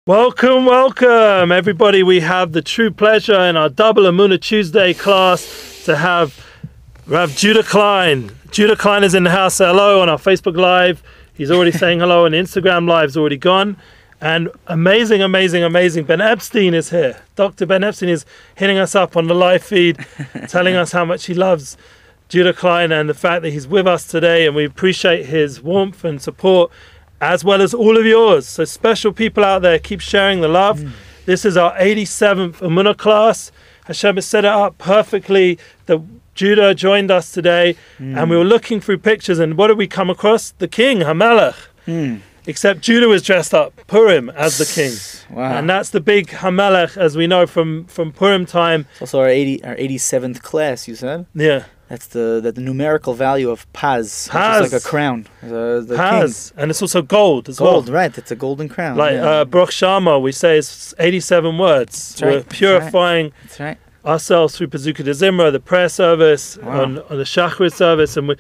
Welcome, welcome, everybody. We have the true pleasure in our double Emuna Tuesday class to have Rav Judah Klein. Judah Klein is in the house. Say hello on our Facebook Live. He's already saying hello, and Instagram Live's already gone. And amazing, amazing, amazing. Ben Epstein is here. Dr. Ben Epstein is hitting us up on the live feed, telling us how much he loves Judah Klein and the fact that he's with us today. And we appreciate his warmth and support, as well as all of yours. So special people out there, keep sharing the love. This is our 87th Emuna class. Hashem has set it up perfectly that Judah joined us today, and we were looking through pictures, and what did we come across? The king, Hamelech. Except Judah was dressed up, Purim, as the king. Wow. And that's the big Hamelech, as we know from Purim time. It's also our 87th class, you said? Yeah. That's the numerical value of Paz. Paz. Which is like a crown. The Paz. King. And it's also gold as well. Gold, right. It's a golden crown. Like Baruch Shama, we say it's 87 words. That's right. We're purifying ourselves through Pazuka de Zimra, the prayer service, on the Shachrit service, and we're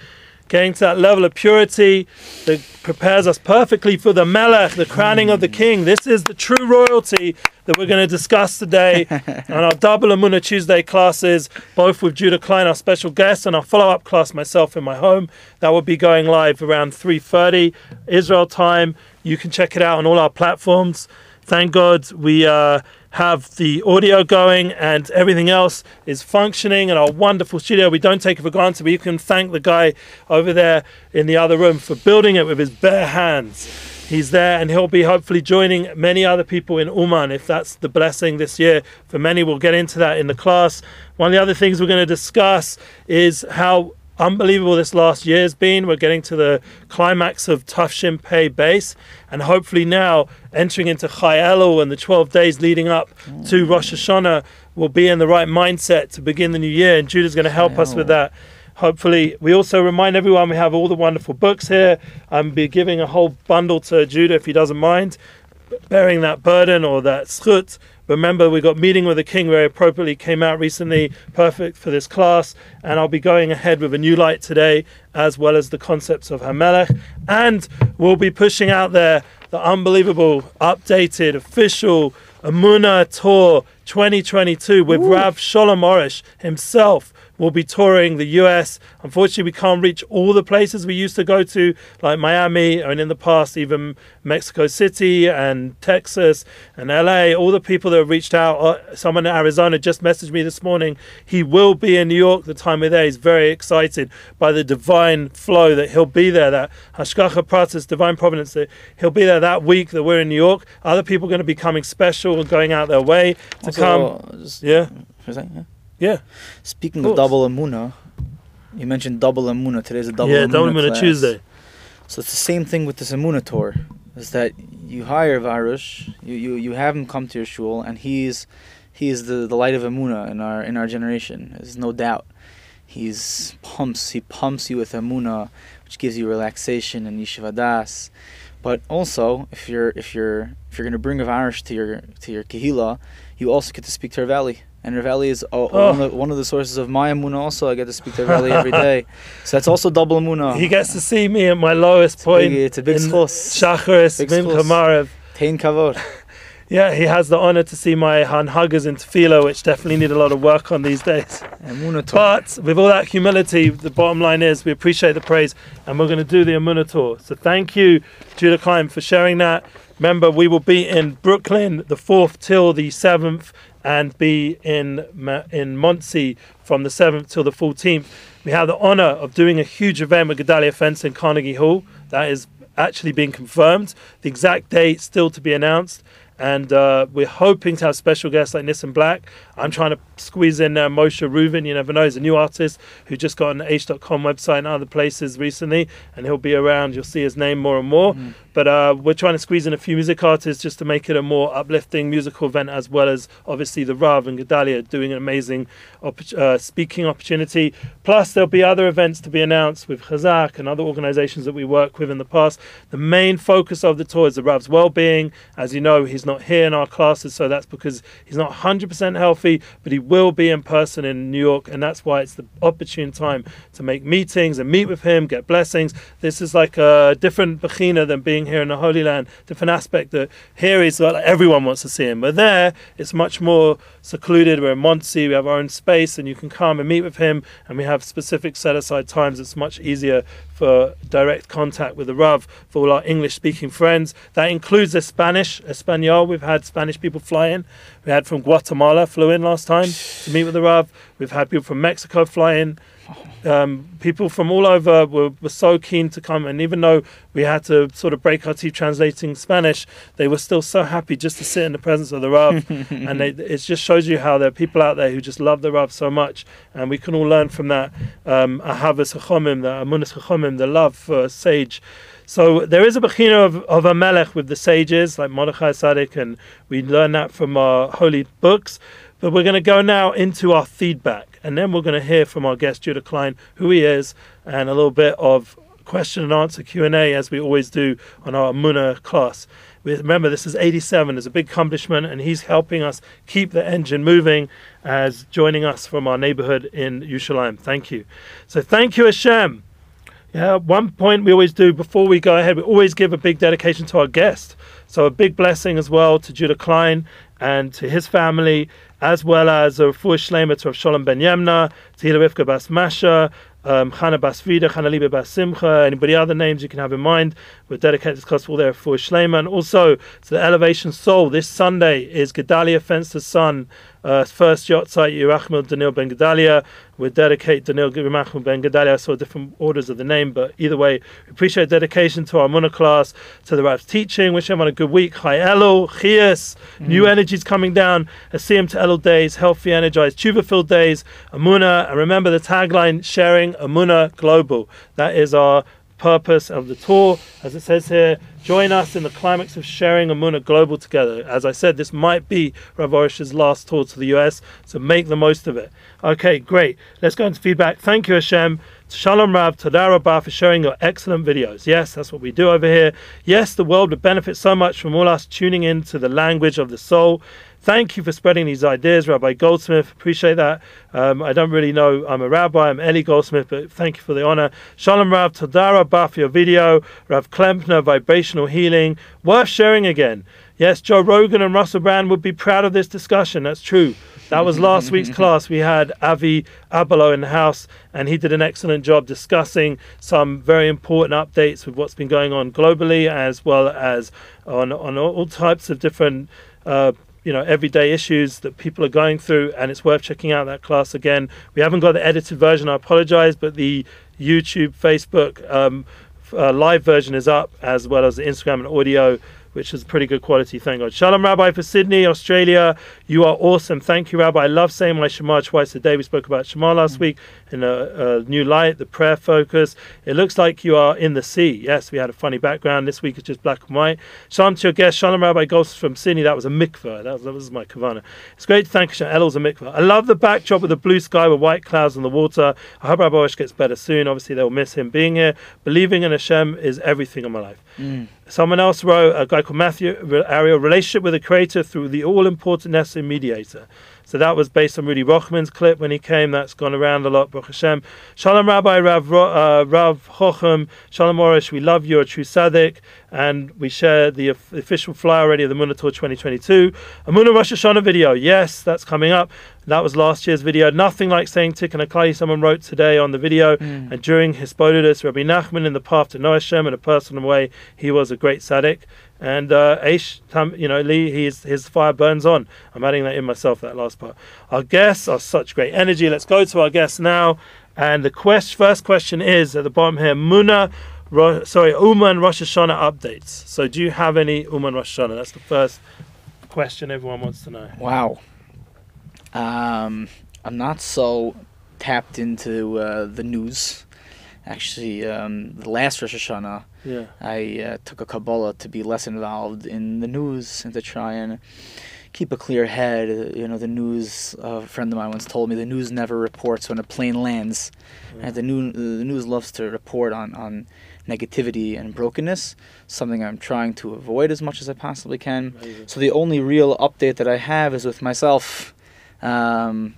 getting to that level of purity that prepares us perfectly for the Melech, the crowning of the king. This is the true royalty that we're going to discuss today on our double Emuna Tuesday classes, both with Judah Klein, our special guest, and our follow-up class myself in my home. That will be going live around 3:30 Israel time. You can check it out on all our platforms. Thank God we have the audio going and everything else is functioning in our wonderful studio. We don't take it for granted, but you can thank the guy over there in the other room for building it with his bare hands. He's there, and he'll be hopefully joining many other people in Uman, if that's the blessing this year. For many, we'll get into that in the class. One of the other things we're going to discuss is how unbelievable this last year has been. We're getting to the climax of Tafshin Pei base, and hopefully now entering into Chai Elul and the 12 days leading up to Rosh Hashanah, we'll be in the right mindset to begin the new year, and Judah's going to help us with that. Hopefully, we also remind everyone we have all the wonderful books here. I'm be giving a whole bundle to Judah if he doesn't mind bearing that burden or that schut. Remember, we got Meeting with the King very appropriately, came out recently, perfect for this class, and I'll be going ahead with a new light today, as well as the concepts of Hamelech, and we'll be pushing out there the unbelievable, updated, official Emuna Tour 2022 with Rav Shalom Arush himself. We'll be touring the US. Unfortunately, we can't reach all the places we used to go to, like Miami, and in the past, even Mexico City and Texas and LA. All the people that have reached out. Someone in Arizona just messaged me this morning. He will be in New York the time we're there. He's very excited by the divine flow that he'll be there, that Hashgacha Pratis, divine providence, that he'll be there that week that we're in New York. Other people are going to be coming special and going out their way to come. Yeah. Speaking of double Emuna, you mentioned double Emuna. Today's a double Emuna double Emuna class. Tuesday. So it's the same thing with this Emuna tour. Is that you hire Arush, you have him come to your shul, and he's the light of Emuna in our generation. There's no doubt. He pumps you with Emuna, which gives you relaxation and yeshiva das. But also, if you're going to bring Arush to your kehila, you also get to speak to Rav Eli. And Rav Eli is one of the sources of my Emuna also. I get to speak to Rav Eli every day. So that's also double Emuna. He gets to see me at my lowest point. It's a big schos. Shacharis, Mincha Marev. Tein kavod. Yeah, he has the honor to see my hanhagas in tefillah, which definitely need a lot of work on these days. Emuna Tour. But with all that humility, the bottom line is we appreciate the praise, and we're going to do the Emuna Tour. So thank you, Judah Klein, for sharing that. Remember, we will be in Brooklyn the 4th till the 7th, and be in Monsey from the 7th till the 14th. We have the honor of doing a huge event with Gedalia Fence in Carnegie Hall. That is actually being confirmed. The exact date still to be announced. And we're hoping to have special guests like Nissan Black. I'm trying to squeeze in Moshe Rubin. You never know. He's a new artist who just got on the H.com website and other places recently, and he'll be around. You'll see his name more and more. But we're trying to squeeze in a few music artists just to make it a more uplifting musical event, as well as obviously the Rav and Gedalia doing an amazing speaking opportunity. Plus, there'll be other events to be announced with Chazak and other organizations that we work with in the past. The main focus of the tour is the Rav's well-being. As you know, he's not here in our classes, so that's because he's not 100% healthy, but he will be in person in New York, and that's why it's the opportune time to make meetings and meet with him, get blessings. This is like a different bechina than being being here in the Holy Land, different aspect that here is like everyone wants to see him. But there, it's much more secluded. We're in Monsey, we have our own space, and you can come and meet with him, and we have specific set-aside times. It's much easier for direct contact with the Rav for all our English-speaking friends. That includes the Spanish, Espanol. We've had Spanish people fly in. We had from Guatemala flew in last time to meet with the Rav. We've had people from Mexico fly in. People from all over were so keen to come, and even though we had to sort of break our teeth translating Spanish, they were still so happy just to sit in the presence of the Rav. And it just shows you how there are people out there who just love the Rav so much, and we can all learn from that ahavas chachomim, the amunas chachomim, the love for a sage. So there is a bechina of a melech with the sages like Mordechai Tzaddik, and we learn that from our holy books. But we're going to go now into our feedback, and then we're going to hear from our guest Judah Klein, who he is, and a little bit of question and answer Q&A, as we always do on our Emuna class. Remember, this is 87, it's a big accomplishment, and he's helping us keep the engine moving as joining us from our neighborhood in Yerushalayim. Thank you. So thank you, Hashem. Yeah, one point we always do before we go ahead, we always give a big dedication to our guest. So a big blessing as well to Judah Klein and to his family, as well as a refuah shlema to Rav Shalom ben Yemna, to Hila Rivka bas Masha, Chana bas Frida, Chana Liba bas Simcha, anybody other names you can have in mind. We're dedicated this class for all their refuah shlema, and also to the Elevation Soul. This Sunday is Gedalia Fenster's son, first yacht site, Yerachmel Daniel ben Gedalia. We dedicate Daniel Yerachmel ben Gedalia. I saw different orders of the name, but either way, we appreciate dedication to our Emuna class, to the Rav's teaching. Wish everyone a good week. Chai Elul, Chias, new energies coming down. Asiyim to Elul days, healthy, energized, tshuva-filled days, Emuna. And remember the tagline, sharing Emuna global. That is our purpose of the tour. As it says here, join us in the climax of sharing Emuna global together. As I said, this might be Rav Arush's last tour to the US, so make the most of it. Okay, great. Let's go into feedback. Thank you, Hashem. Shalom Rav, Toda Rabbah for sharing your excellent videos. Yes, that's what we do over here. Yes, the world would benefit so much from all us tuning in to the language of the soul. Thank you for spreading these ideas, Rabbi Goldsmith. Appreciate that. I don't really know. I'm a rabbi. I'm Eli Goldsmith, but thank you for the honor. Shalom Rav, Toda Rabbah for your video. Rav Klempner, vibrational healing. Worth sharing again. Yes, Joe Rogan and Russell Brand would be proud of this discussion. That's true. That was last week's class. We had Avi Abelo in the house, and he did an excellent job discussing some very important updates with what's been going on globally, as well as on all types of different everyday issues that people are going through, and it's worth checking out that class again. We haven't got the edited version, I apologize, but the YouTube, Facebook live version is up, as well as the Instagram and audio, which is pretty good quality, thank God. Shalom Rabbi for Sydney, Australia. You are awesome. Thank you, Rabbi. I love saying my Shema twice a day. We spoke about Shema last week in a new light, the prayer focus. It looks like you are in the sea. Yes, we had a funny background. This week it's just black and white. Shalom to your guest, Shalom Rabbi Goldsmith from Sydney. That was a mikveh. That was my kavana. It's great to thank Hashem. Elul's a mikveh. I love the backdrop with the blue sky with white clouds on the water. I hope Rabbi Arush gets better soon. Obviously, they'll miss him being here. Believing in Hashem is everything in my life. Someone else wrote, a guy called Matthew Ariel, relationship with the Creator through the all-important necessary mediator. So that was based on Rudy Rochman's clip when he came. That's gone around a lot, Baruch Hashem. Shalom Rabbi, Rav Chochem, Shalom Arush, we love you, a true tzaddik. And we share the official flyer already of the Emuna Tour 2022. Emuna Rosh Hashanah video, yes, that's coming up. That was last year's video. Nothing like saying Tikkun HaKlali, someone wrote today on the video. And during Hisbodedus, Rabbi Nachman in the path to know Hashem in a personal way, he was a great tzaddik. And Lee, his fire burns on. I'm adding that in myself, that last part. Our guests are such great energy. Let's go to our guests now. And the first question is at the bottom here, Uman Rosh Hashanah updates. So do you have any Uman Rosh Hashanah? That's the first question everyone wants to know. Wow. I'm not so tapped into the news. Actually, the last Rosh Hashanah, I took a Kabbalah to be less involved in the news and to try and keep a clear head. The news, a friend of mine once told me, the news never reports when a plane lands. And the news loves to report on negativity and brokenness, something I'm trying to avoid as much as I possibly can. Amazing. So the only real update that I have is with myself. And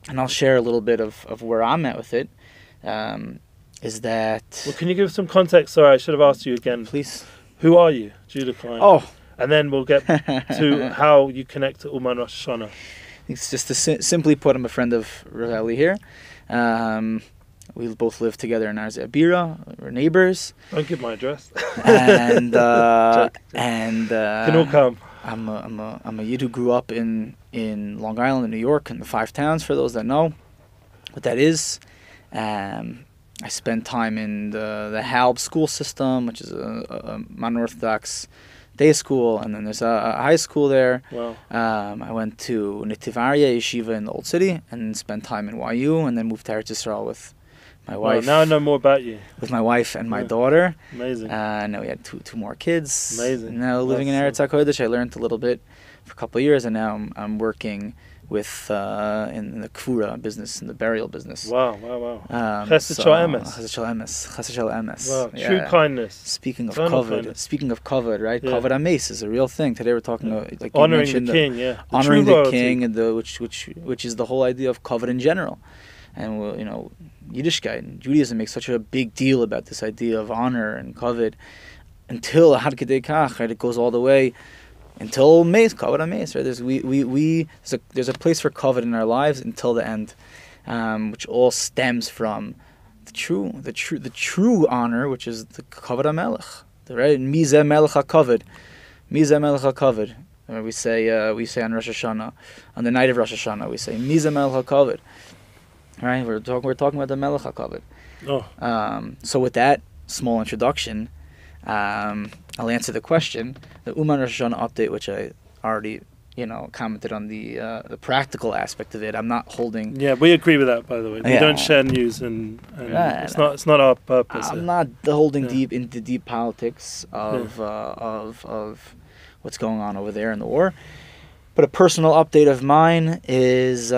I'll share a little bit of where I'm at with it. Is that... Well, can you give some context? Sorry, I should have asked you again. Please. Who are you, Judah Klein? Oh. And then we'll get to how you connect to Uman Rosh Hashanah. It's just to simply put, I'm a friend of Rav Eli here. We both live together in Arzeh Bira. We're neighbors. Don't give my address. And can all come. I'm a Yid who grew up in Long Island, in New York, in the Five Towns. For those that know what that is, I spent time in the Halb school system, which is a non-Orthodox day school, and then there's a high school there. Wow. I went to Netivaria Yeshiva in the Old City, and spent time in YU, and then moved to Eretz Yisrael with my wife. Now I know more about you. With my wife and my daughter. Amazing. Now we had two more kids. Amazing. And now living in Eretz HaKodesh, I learned a little bit for a couple of years, and now I'm working with in the Kvura business, in the burial business. Wow. Chesed shel emes. Chesed shel emes. Wow, true kindness. Speaking of kavod, right? Yeah. Kavod ames is a real thing. Today we're talking about, like honoring you the mentioned, king, honoring the king, and which is the whole idea of kavod in general. And Yiddishkeit and Judaism makes such a big deal about this idea of honor and kavod until Ad Kedei Kach, right? It goes all the way until Meis, kavod ames, right? There's a place for kavod in our lives until the end, which all stems from the true honor, which is the kavod hamelech, right? Mizeh melech hakavod, Mizeh melech hakavod. We say on Rosh Hashanah, on the night of Rosh Hashanah, we say Mizeh melech hakavod. Right, we're talking about the Melech HaKavod. Oh. So with that small introduction, I'll answer the question. The Uman Rosh Hashanah update, which I already commented on the practical aspect of it. I'm not holding. Yeah, we agree with that, by the way. We don't share news, and it's not our purpose. I'm not holding deep into deep politics of what's going on over there in the war. But a personal update of mine is.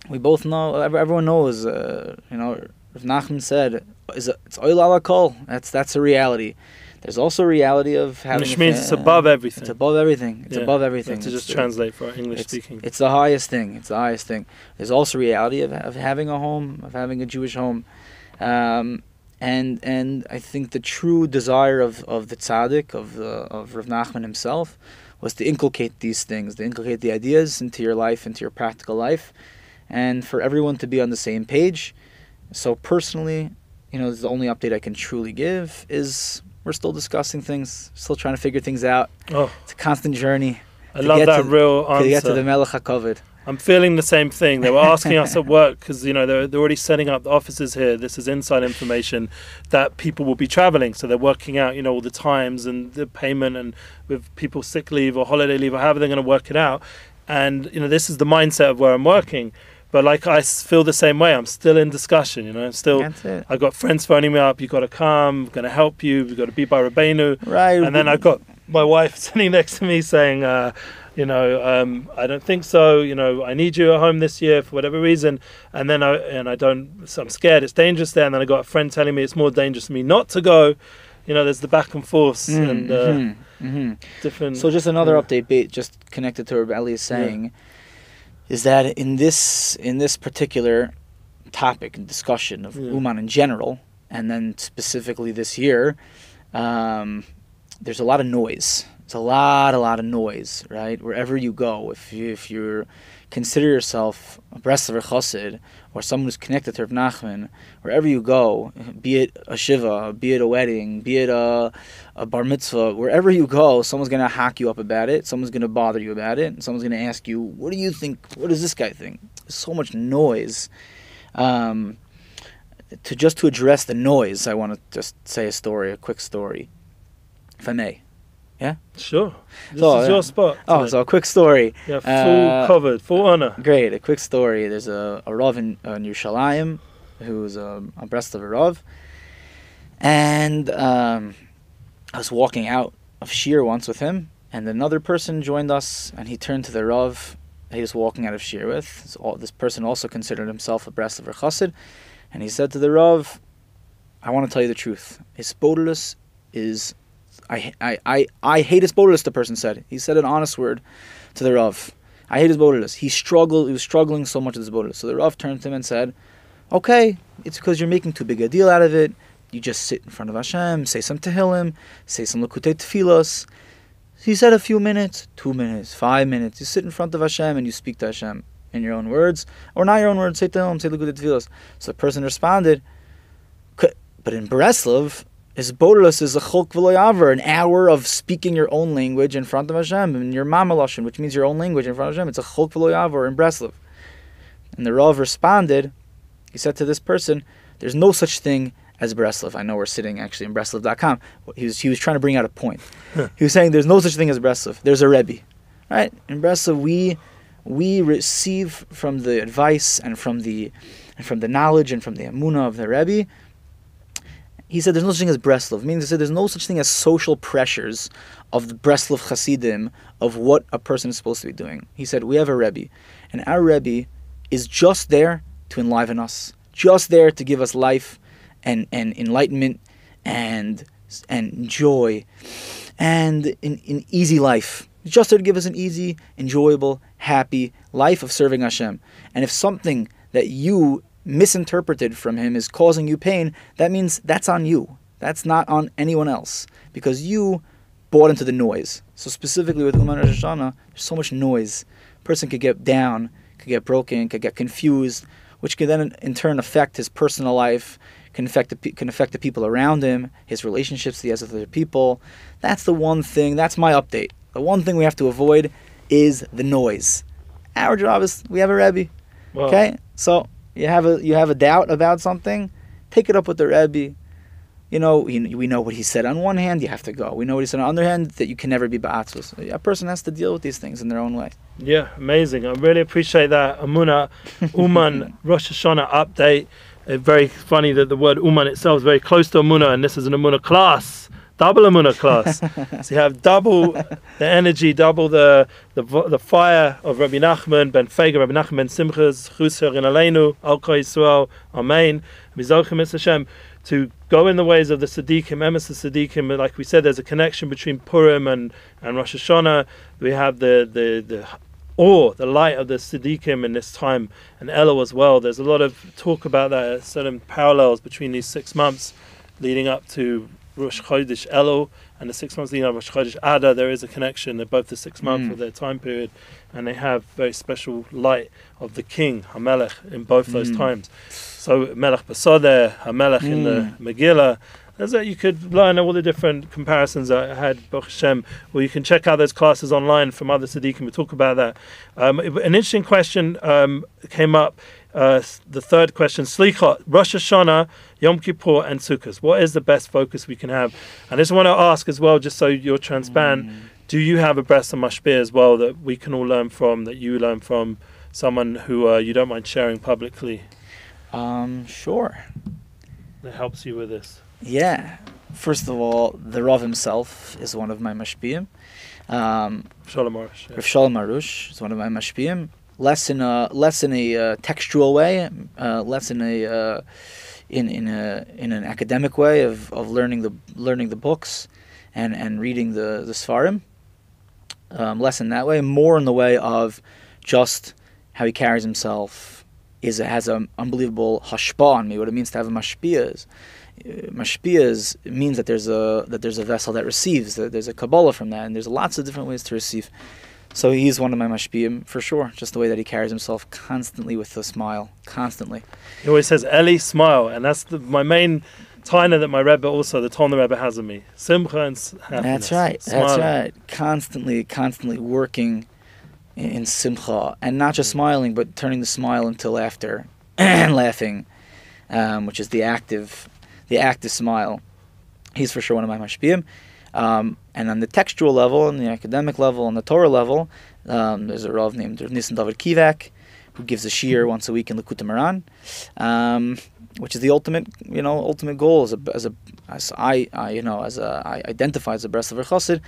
We both know, everyone knows, Rav Nachman said, it's oil ala kol. That's a reality. There's also a reality of having... Which means it's above everything. It's above everything. It's above everything. To just translate for our English speaking. It's the highest thing. It's the highest thing. There's also reality of having a home, of having a Jewish home. And I think the true desire of the tzaddik, of Rav Nachman himself, was to inculcate these things, to inculcate the ideas into your life, into your practical life, and for everyone to be on the same page. So personally, the only update I can truly give is we're still discussing things, still trying to figure things out. Oh, it's a constant journey. I love that real answer. To get to the Melech HaKavod. I'm feeling the same thing. They were asking us at work because they're already setting up the offices here. This is inside information that people will be traveling, so they're working out all the times and the payment, and with people sick leave or holiday leave or however they're going to work it out. And this is the mindset of where I'm working. But I feel the same way. I'm still in discussion, I got friends phoning me up. You got to come. I'm going to help you. We've got to be by Rabbeinu. Right. And then I got my wife sitting next to me saying, I don't think so. I need you at home this year for whatever reason. And then so I'm scared. It's dangerous there. And then I got a friend telling me it's more dangerous for me not to go. There's the back and forth different. So just another update, just connected to what Eli is saying. Is that in this particular topic and discussion of Uman in general, and then specifically this year, there's a lot of noise. It's a lot of noise, right? Wherever you go, if you consider yourself a Breslev chassid or someone who's connected to Rav Nachman, wherever you go, be it a shiva, be it a wedding, be it a bar mitzvah, wherever you go, someone's going to hack you up about it, someone's going to bother you about it, and someone's going to ask you, what do you think, what does this guy think? There's so much noise. To address the noise, I want to just say a quick story, if I may. Yeah? Sure. This is your spot today. Oh, so a quick story. Yeah, full covered, full honor. Great, a quick story. There's a Rav in Yerushalayim who's a Breslev Rav. And I was walking out of Shir once with him, and another person joined us, and he turned to the Rav he was walking out of Shir with. So this person also considered himself a Breslev chassid, and he said to the Rav, I want to tell you the truth. Hisbodulus is... I hate his bodilus, the person said. He said an honest word to the Rav. I hate his bodilus. He was struggling so much with his bodilus. So the Rav turned to him and said, okay, it's because you're making too big a deal out of it. you just sit in front of Hashem, say some Tehillim, say some Likutei Tfilos. He said a few minutes, 2 minutes, 5 minutes. You sit in front of Hashem and you speak to Hashem in your own words, or not your own words, say Tehillim, say Likutei Tfilos. So the person responded, but in Breslev, is Bodolus is a cholk v'lo yaver, an hour of speaking your own language in front of Hashem, in your mama lashon, which means your own language in front of Hashem. It's a cholk v'lo yaver in Breslev. And the Rav responded, he said to this person, there's no such thing as Breslev. I know we're sitting actually in Breslev.com. He was trying to bring out a point. He was saying there's no such thing as Breslev. There's a Rebbe. Right? In Breslev, we receive from the advice and from the knowledge and from the Emuna of the Rebbe. He said there's no such thing as Breslev. Meaning he said there's no such thing as social pressures of the Breslev Hasidim of what a person is supposed to be doing. He said we have a Rebbe, and our Rebbe is just there to enliven us, just there to give us life and enlightenment and joy and an easy life. Just there to give us an easy, enjoyable, happy life of serving Hashem. And if something that you misinterpreted from him is causing you pain, that means that's on you. That's not on anyone else, because you bought into the noise. So specifically with Uman Rosh Hashanah, there's so much noise. A person could get down, could get broken, could get confused, which can then in turn affect his personal life, can affect the people around him, his relationships he has with other people. That's the one thing, that's my update. The one thing we have to avoid is the noise. Our job is, we have a Rebbe. Wow. Okay? So you have a doubt about something, take it up with the Rebbe. We know what he said on one hand, you have to go. We know what he said on the other hand, that you can never be ba'atzvus. A person has to deal with these things in their own way. Yeah, amazing. I really appreciate that. Emuna, Uman, Rosh Hashanah update. Very funny that the word Uman itself is very close to Emuna, and this is an Emuna class. Double Emuna class. So you have double the energy, double the fire of Rabbi Nachman ben Feiga, Rabbi Nachman ben Simchas, Chuser in Aleinu, Al Kol Yisrael, Amen, Mizalchim Es Hashem, to go in the ways of the Siddiqim, Emes the Siddiqim. Like we said, there's a connection between Purim and Rosh Hashanah. We have the awe, the light of the Siddiqim in this time, and Elul as well. There's a lot of talk about that, certain parallels between these 6 months leading up to Rosh Chodesh Elul and the 6 months leading up to Rosh Chodesh Adar. There is a connection. They're both the 6 months of their time period, and they have very special light of the King, HaMelech, in both those times. So Melech Basadeh, HaMelech in the Megillah. As that you could learn all the different comparisons I had, Baruch Hashem, or you can check out those classes online from other Siddiqim. We'll talk about that. An interesting question came up, the third question, Slichot, Rosh Hashanah, Yom Kippur, and Sukkot. What is the best focus we can have? And I just want to ask as well, just so you're transparent, do you have a Breslev Mashpia as well that we can all learn from, that you learn from, someone who you don't mind sharing publicly? Sure. That helps you with this. Yeah. First of all, the Rav himself is one of my mashpiyim. Shalom Arush. Rav Shalom Arush is one of my mashpiyim. Less in a textual way, less in an academic way of learning the books and reading the Sfarim. Less in that way, more in the way of just how he carries himself. Has an unbelievable hashpah on me. What it means to have a mashpia is means that there's a vessel that receives, that there's a Kabbalah from that, and there's lots of different ways to receive. So he's one of my mashpiyim for sure. Just the way that he carries himself constantly with a smile, constantly. He always says Eli smile, and that's my main taina that my Rebbe also, the Tona Rebbe has of me. Simcha and happiness. That's right. Smiling. That's right. Constantly working in simcha, and not just smiling, but turning the smile into laughter and laughing, which is the active smile. He's for sure one of my mashpiyim. And on the textual level, on the academic level, on the Torah level, there's a Rav named Nissen David Kivak, who gives a shiur once a week in Likutei Moharan, which is the ultimate goal as I identify as a Breslev Chassid,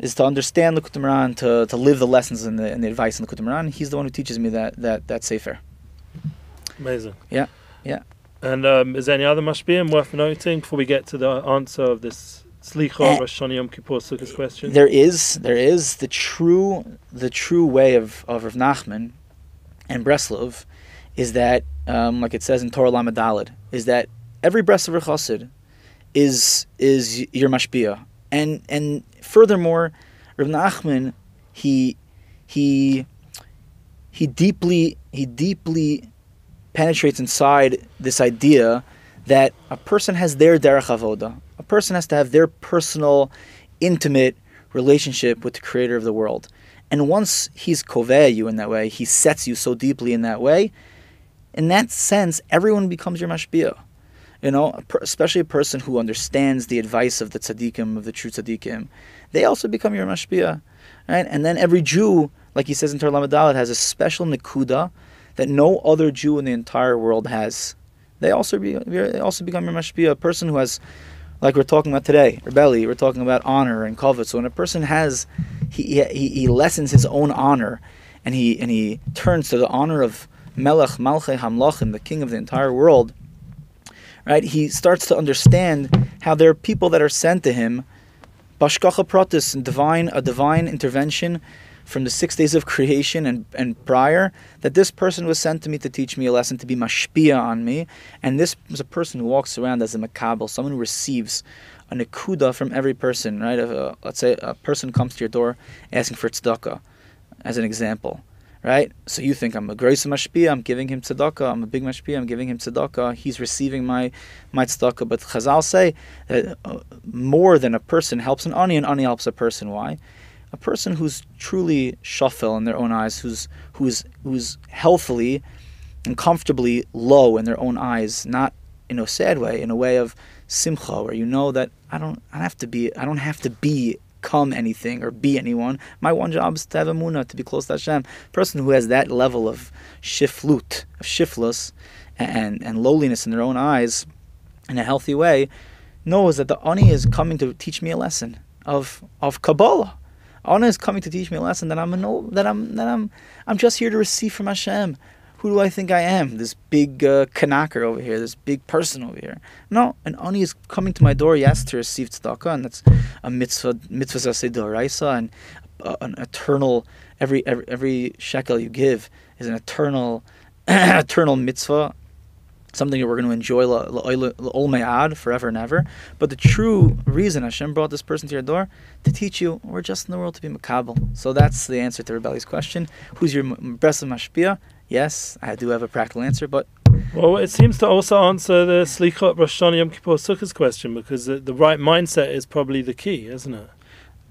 is to understand Likutei Moharan, to live the lessons and the advice in Likutei Moharan. He's the one who teaches me that sefer. Amazing. Yeah. And is there any other mashpiyim worth noting before we get to the answer of this Slicha, Rosh Hashanah, Yom Kippur, Sukkot question? There is the true way of Rav Nachman and Breslev is that, like it says in Torah Lamed Daled, is that every Breslev Chassid is your mashpia. And furthermore, Rav Nachman, he deeply penetrates inside this idea that a person has their derech avoda. A person has to have their personal, intimate relationship with the creator of the world. And once he's koveh you in that way, he sets you so deeply in that way, in that sense, everyone becomes your mashpia. You know, especially a person who understands the advice of the tzaddikim, of the true tzaddikim, they also become your mashpia. Right? And then every Jew, like he says in Torah Lamed Dalet, has a special nekuda that no other Jew in the entire world has. They also become your mashpia. A person who has, like we're talking about today, rebelli, we're talking about honor and kavod. So when a person has, he lessens his own honor, and he turns to the honor of Melech Malchei Hamlachim, the king of the entire world. Right? He starts to understand how there are people that are sent to him, bashkacha pratis, a divine intervention from the 6 days of creation and prior, that this person was sent to me to teach me a lesson, to be mashpia on me. And this is a person who walks around as a makabel, someone who receives a nekuda from every person. Right? Let's say a person comes to your door asking for tzedakah, as an example. Right? So you think, I'm a gross mashpia, I'm giving him tzedakah, I'm a big mashpia, I'm giving him tzedakah, he's receiving my tzedakah. But Chazal say that more than a person helps an ani helps a person. Why? A person who's truly shafel in their own eyes, who's healthily and comfortably low in their own eyes, not in a sad way, in a way of simcha, where you know that I don't have to become anything or be anyone. My one job is to have Emuna, to be close to Hashem. A person who has that level of shiflut, of shiflus, and lowliness in their own eyes, in a healthy way, knows that the ani is coming to teach me a lesson of Kabbalah. Ani is coming to teach me a lesson that I'm just here to receive from Hashem. Who do I think I am? This big kanaker over here, this big person over here. No, an ani is coming to my door, yes, to receive tzedakah, and that's a mitzvah zaseh d'oraisa, and an eternal. Every shekel you give is an eternal mitzvah, something that we're going to enjoy l'ol me'ad, forever and ever. But the true reason Hashem brought this person to your door, to teach you, we're just in the world to be makabel. So that's the answer to Rebelli's question. Who's your Breslev mashpia? Yes, I do have a practical answer, but... Well, it seems to also answer the Slichot Rosh Hashanah Yom Kippur Sukkot question, because the right mindset is probably the key, isn't it?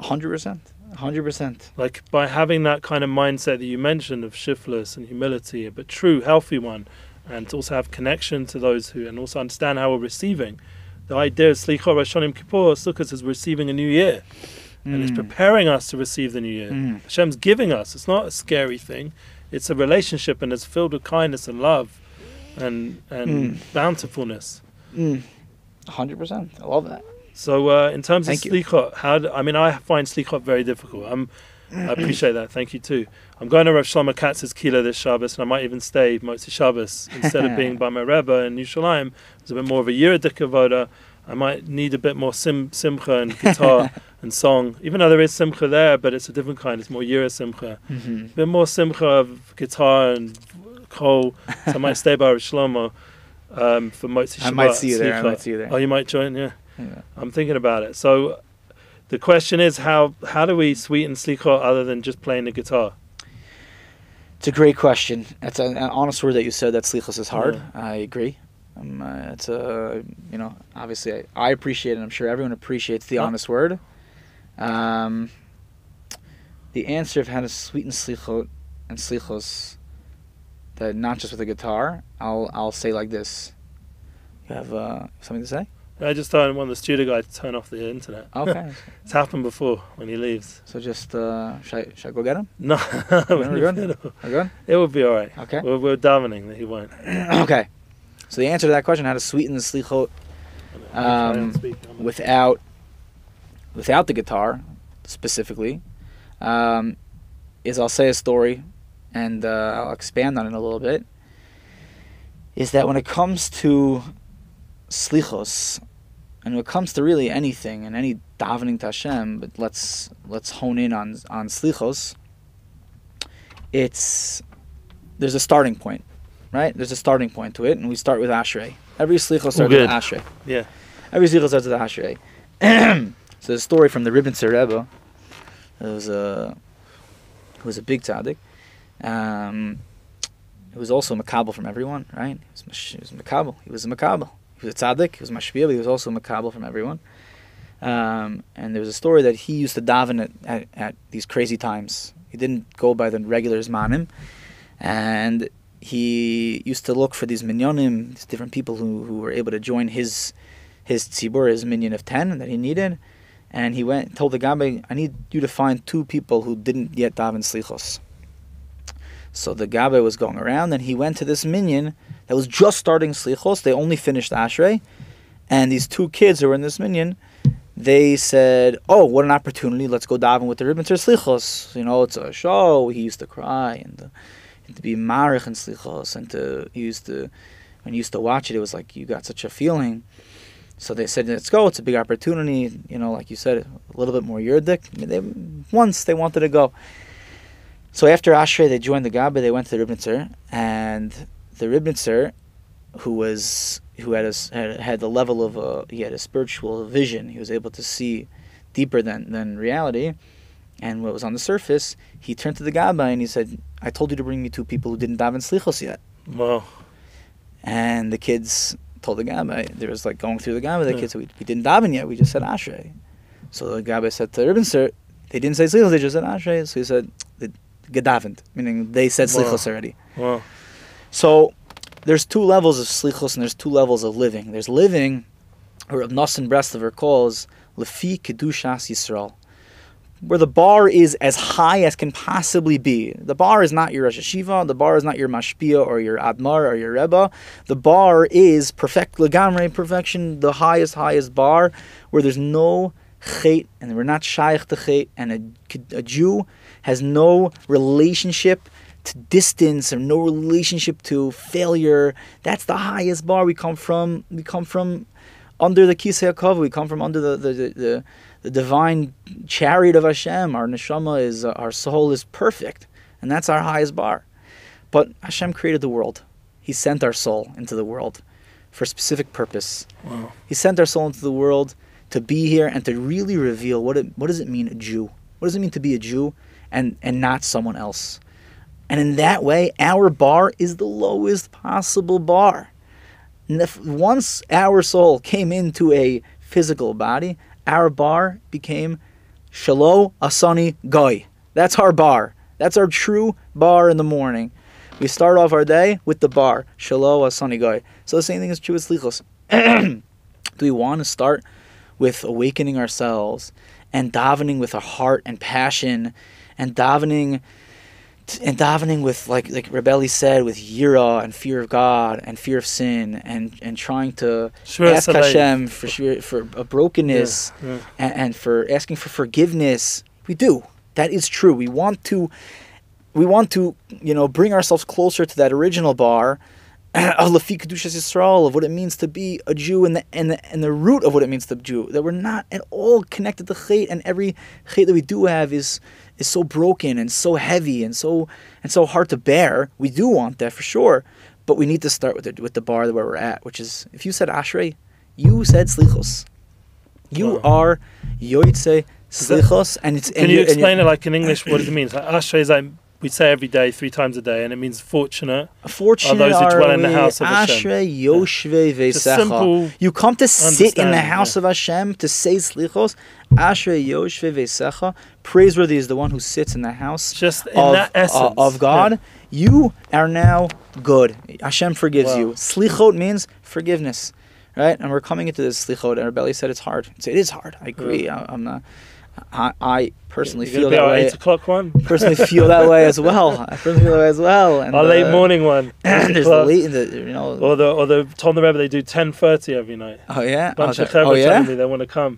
100%. 100%. Like, by having that kind of mindset that you mentioned of shiftless and humility, but true, healthy one, and to also have connection to those who, and also understand how we're receiving. The idea of Slichot Rosh Hashanah Yom Kippur Sukkot is receiving a new year. And it's preparing us to receive the new year. Hashem's giving us. It's not a scary thing. It's a relationship, and it's filled with kindness and love and bountifulness. 100%. I love that. So in terms of Slichot, I find Slichot very difficult. I appreciate that. Thank you too. I'm going to Rav Shalom Katz's Kila this Shabbos, and I might even stay Motzi Shabbos instead of being by my Rebbe in Yerushalayim. There's a bit more of a Yiridik avoda. I might need a bit more simcha and guitar and song, even though there is simcha there, but it's a different kind. It's more Yira simcha. A bit more simcha of guitar and kol. So I might stay by Rav Shlomo for Motzi Shabbat. I might see you there. Oh, you might join? Yeah. I'm thinking about it. So the question is, how do we sweeten Slichot other than just playing the guitar? It's a great question. It's an honest word that you said, that Slichos is hard. Yeah. I agree. It's obviously I appreciate it. I'm sure everyone appreciates the honest word. The answer of how to sweeten Slichot and Slichos, that not just with a guitar, I'll say like this. You have something to say? I just don't want the studio guy to turn off the internet. Okay. It's happened before when he leaves. So just, should I go get him? No. We're good? We're good? It will be all right. Okay. We're davening that he won't. Okay. So the answer to that question, how to sweeten the Slichot without the guitar, specifically, is I'll say a story, and I'll expand on it a little bit, is that when it comes to Slichos, and when it comes to really anything, and any davening to Hashem, but let's hone in on Slichos, there's a starting point, right? There's a starting point to it, and we start with Ashrei. Every Slichos starts with Ashrei. Yeah. Every Slichos starts with Ashrei. So the story from the Ribnitzer Rebbe. It was a big tzaddik. It was also makabel from everyone, right? He was makabel. He was a makabel. He was a tzaddik. He was mashpia, but he was also a makabel from everyone. And there was a story that he used to daven at these crazy times. He didn't go by the regular zmanim, and he used to look for these minyanim, these different people who were able to join his tzibur, his minyan of 10 that he needed. And he went and told the Gabbai, I need you to find 2 people who didn't yet daven slichos. So the Gabbai was going around, and he went to this minyan that was just starting slichos. They only finished Ashrei. And these 2 kids who were in this minyan, they said, oh, what an opportunity, let's go daven with the Ribnitzer slichos. You know, it's a show. He used to cry and to be marich in slichos. And when he used to watch it, it was like you got such a feeling. So they said, let's go, it's a big opportunity. You know, like you said, a little bit more yurdik. Once they wanted to go. So after Ashrei, they joined the Gabbai, they went to the Ribnitzer, and the Ribnitzer, who had the level of he had a spiritual vision. He was able to see deeper than reality, and what was on the surface. He turned to the Gabbai and he said, "I told you to bring me 2 people who didn't daven slichos yet." Wow. And the kids told the Gabbai, there was like going through the Gabbai. The kids said, "We didn't daven yet. We just said Ashrei." So the Gabbai said to the Ribnitzer, "They didn't say slichos. They just said Ashrei." So he said, "Gedavent," meaning they said slichos already. Wow. So there's 2 levels of slichos and there's 2 levels of living. There's living, or Rav Nosson Breslev calls lefi kedushas Yisrael, where the bar is as high as can possibly be. The bar is not your Rosh Hashiva, the bar is not your Mashpia or your Admar or your Rebbe. The bar is perfect, legamre, perfection, the highest bar, where there's no chet, and we're not shaykh to chet, and a Jew has no relationship to distance or no relationship to failure. That's the highest bar. We come from under the Kisei HaKavod. We come from under the divine chariot of Hashem. Our neshama is, our soul is perfect, and that's our highest bar. But Hashem created the world. He sent our soul into the world for a specific purpose. Wow. He sent our soul into the world to be here and to really reveal what does it mean, a Jew? What does it mean to be a Jew and not someone else? And in that way, our bar is the lowest possible bar. And once our soul came into a physical body, our bar became Shalom Asani Goy. That's our bar. That's our true bar in the morning. We start off our day with the bar, Shalom Asani Goy. So the same thing is true with Slichos. Do we want to start with awakening ourselves and davening with our heart and passion, and davening with, like Rebelli said, with yira and fear of God and fear of sin, and trying to ask Hashem for a brokenness, and for asking for forgiveness. We do. That is true. We want to bring ourselves closer to that original bar of what it means to be a Jew, and the root of what it means to be a Jew. That we're not at all connected to chet, and every chet that we do have is so broken and so heavy and so hard to bear. We do want that for sure, but we need to start with the bar where we're at, which is, if you said Ashrei, you said Slichos. You are Yoitze Slichos, and it's. Can you explain it like in English? What it means? Like Ashrei is like we say every day, 3 times a day, and it means fortunate. Fortunate are those who dwell in the house of Hashem. Ashrei Yoshvei Veisecha. You come to sit in the house of Hashem to say Slichos. Ashrei Yoshvei Veisecha. Praiseworthy is the one who sits in the house just in that essence of God. Yeah. You are now good. Hashem forgives you. Slichot means forgiveness, right? And we're coming into this Slichot, and Rebelli said it's hard. It is hard. I agree. I'm not. I personally feel that way. 8 o'clock one. Personally feel that way as well. And our late morning one. There's the late, or the Tom the Rebbe, they do 10:30 every night. Oh yeah. Bunch of Chevra telling me they want to come.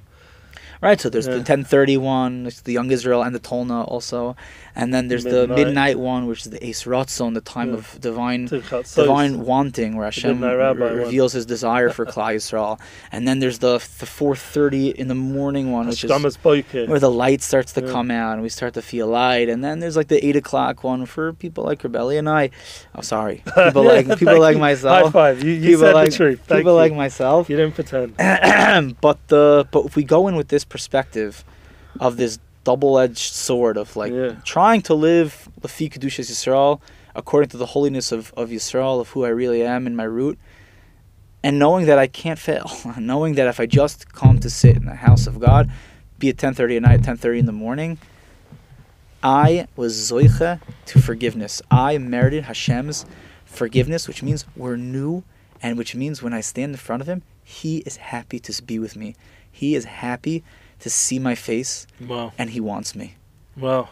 Right, so there's the 10:30 one, it's the Young Israel and the Tolna also, and then there's the midnight one, which is the Eis Ratzon, the time of divine wanting, where Hashem reveals His desire for Klal Yisrael, and then there's the 4:30 in the morning one, which is where the light starts to come out and we start to feel light, and then there's like the 8 o'clock one for people like Rebelli and I. Oh, sorry, people like myself. High five! You said the truth. People like myself. You didn't pretend. But if we go in with this perspective of this double-edged sword of trying to live Lefi Kedushas Yisrael, according to the holiness of Yisrael, of who I really am in my root, and knowing that I can't fail, knowing that if I just come to sit in the house of God, be at 10:30 at night, 10:30 in the morning, I was zoiche to forgiveness. I merited Hashem's forgiveness, which means we're new, and which means when I stand in front of Him, He is happy to be with me. He is happy to see my face, and He wants me. Wow.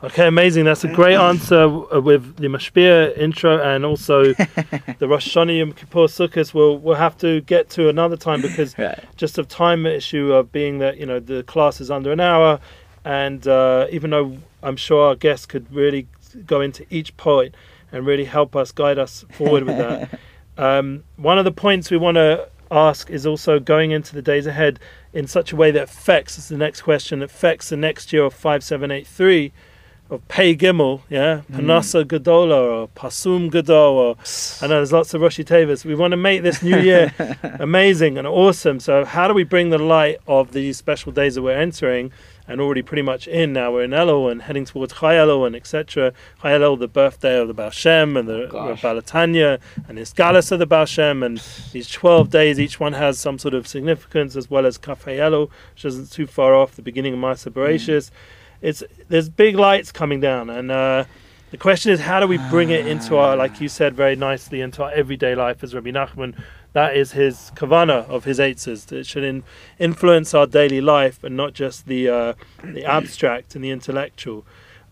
Okay, amazing. That's a great answer with the Mashpia intro and also the Rosh Hashanah Yom Kippur Sukkot. We'll have to get to another time because just of time issue of being that the class is under an hour, and even though I'm sure our guests could really go into each point and really help us, guide us forward with that. One of the points we want to ask is also going into the days ahead in such a way that affects, this is the next question, affects the next year of 5783 of Pei Gimel, Panasa Gadola or Pasum Gadol, or I know there's lots of Roshi Tevas. We want to make this new year amazing and awesome. So how do we bring the light of these special days that we're entering and already pretty much in now? We're in Elul and heading towards Chai Elul and etc. Chai Elul, the birthday of the Baal Shem and the Balatanya and the Isgalus of the Baal Shem, and these 12 days, each one has some sort of significance, as well as Kafei Elul, which isn't too far off the beginning of Ma'aseh Bereshis. There's big lights coming down, and the question is, how do we bring it into our, like you said very nicely, into our everyday life as Rabbi Nachman? That is his kavana of his eitzes. It should influence our daily life and not just the abstract and the intellectual.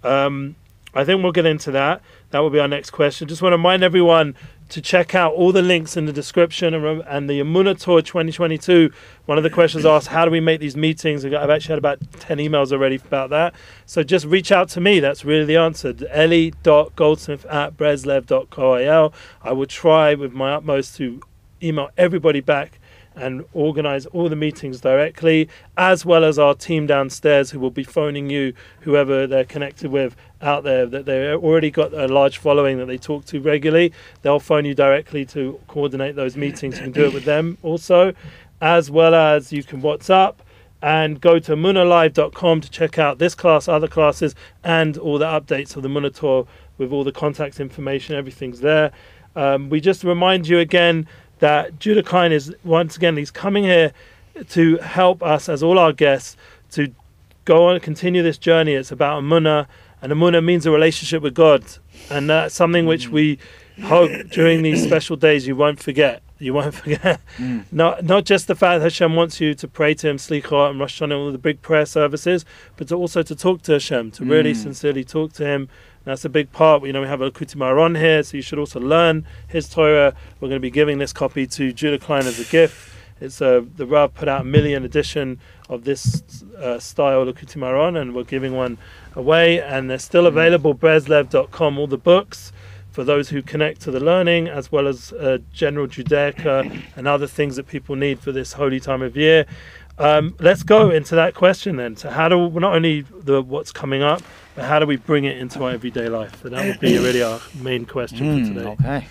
I think we'll get into that. That will be our next question. Just want to remind everyone to check out all the links in the description, and the Emuna Tour 2022. One of the questions asked, how do we make these meetings? I've actually had about 10 emails already about that. So just reach out to me. That's really the answer. eli.goldsmith@breslev.co.il. I will try with my utmost to email everybody back and organize all the meetings directly, as well as our team downstairs who will be phoning you, whoever they're connected with out there, that they've already got a large following that they talk to regularly. They'll phone you directly to coordinate those meetings. You can do it with them also, as well as you can WhatsApp and go to Emunalive.com to check out this class, other classes, and all the updates of the Emuna Tour with all the contact information. Everything's there. We just remind you again that Judah Klein is, once again, he's coming here to help us, as all our guests, to go on and continue this journey. It's about Emuna, and Emuna means a relationship with God, and that's something which we hope during these special days you won't forget. You won't forget. Not just the fact that Hashem wants you to pray to Him, Slicha and Rosh Hashanah, all the big prayer services, but also to talk to Hashem, to really sincerely talk to Him. That's a big part. We have a Kuti Maron here, so you should also learn his Torah. We're going to be giving this copy to Judah Klein as a gift. It's the Rav put out a 1,000,000 edition of this style of Kuti Maron, and we're giving one away. And they're still available. Breslev.com, all the books for those who connect to the learning, as well as general Judaica and other things that people need for this holy time of year. Let's go into that question then. So how do not only what's coming up, but how do we bring it into our everyday life? So that would be really our main question for today. Okay.